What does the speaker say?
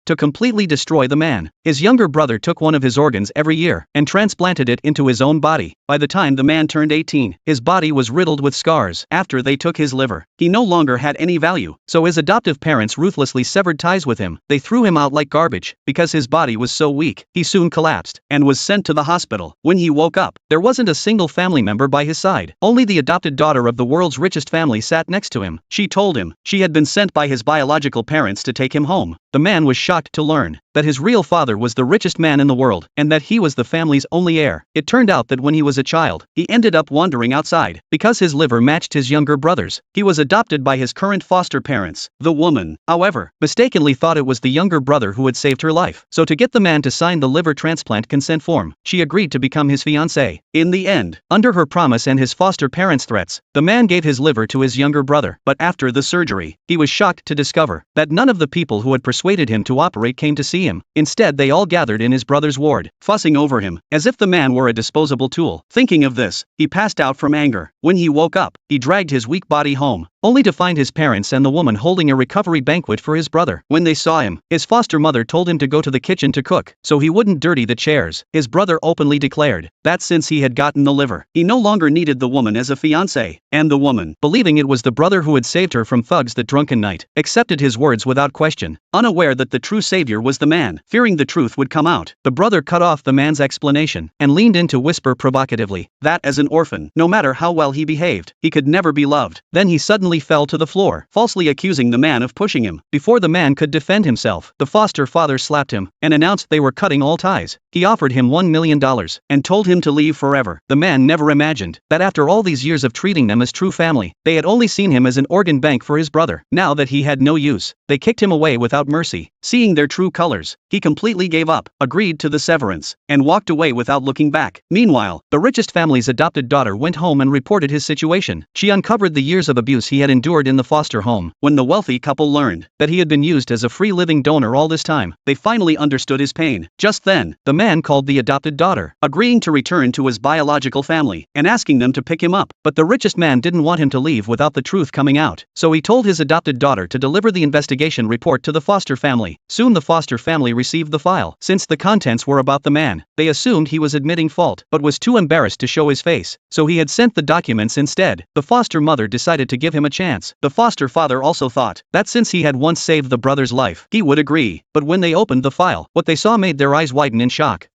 to completely destroy the man. His younger brother took one of his organs every year and transplanted it into his own body. By the time the man turned 18, his body was riddled with scars. After they took his liver, he no longer had any value, so his adoptive parents ruthlessly severed ties with him. They threw him out like garbage because his body was so weak. He soon collapsed and was sent to the hospital. When he woke up, there wasn't a single family member by his side. Only the adopted daughter of the world's richest family sat next to him. She told him she had been sent by his biological parents to take him home. The man was shocked to learn that his real father was the richest man in the world and that he was the family's only heir. It turned out that when he was a child, he ended up wandering outside. Because his liver matched his younger brother's, he was adopted by his current foster parents. The woman, however, mistakenly thought it was the younger brother who had saved her life. So to get the man to sign the liver transplant consent form, she agreed to become his fiancé. In the end, under her promise and his foster parents' threats, the man gave his liver to his younger brother. But after the surgery, he was shocked to discover that none of the people who had persuaded him to operate came to see him. Instead, they all gathered in his brother's ward, fussing over him, as if the man were a disposable tool. Thinking of this, he passed out from anger. When he woke up, he dragged his weak body home, only to find his parents and the woman holding a recovery banquet for his brother. When they saw him, his foster mother told him to go to the kitchen to cook, so he wouldn't dirty the chairs. His brother openly declared that since he had gotten the liver, he no longer needed the woman as a fiancé. And the woman, believing it was the brother who had saved her from thugs that drunken night, accepted his words without question, unaware that the true savior was the man. Fearing the truth would come out, the brother cut off the man's explanation and leaned in to whisper provocatively that as an orphan, no matter how well he behaved, he could never be loved. Then he suddenly fell to the floor, falsely accusing the man of pushing him. Before the man could defend himself, the foster father slapped him and announced they were cutting all ties. He offered him $1 million and told him to leave forever. The man never imagined that after all these years of treating them as true family, they had only seen him as an organ bank for his brother. Now that he had no use, they kicked him away without mercy. Seeing their true colors, he completely gave up, agreed to the severance, and walked away without looking back. Meanwhile, the richest family's adopted daughter went home and reported his situation. She uncovered the years of abuse he had endured in the foster home. When the wealthy couple learned that he had been used as a free-living donor all this time, they finally understood his pain. Just then, the man called the adopted daughter, agreeing to return to his biological family and asking them to pick him up. But the richest man didn't want him to leave without the truth coming out, so he told his adopted daughter to deliver the investigation report to the foster family. Soon the foster family received the file. Since the contents were about the man, they assumed he was admitting fault, but was too embarrassed to show his face, so he had sent the documents instead. The foster mother decided to give him a chance. The foster father also thought that since he had once saved the brother's life, he would agree. But when they opened the file, what they saw made their eyes widen in shock.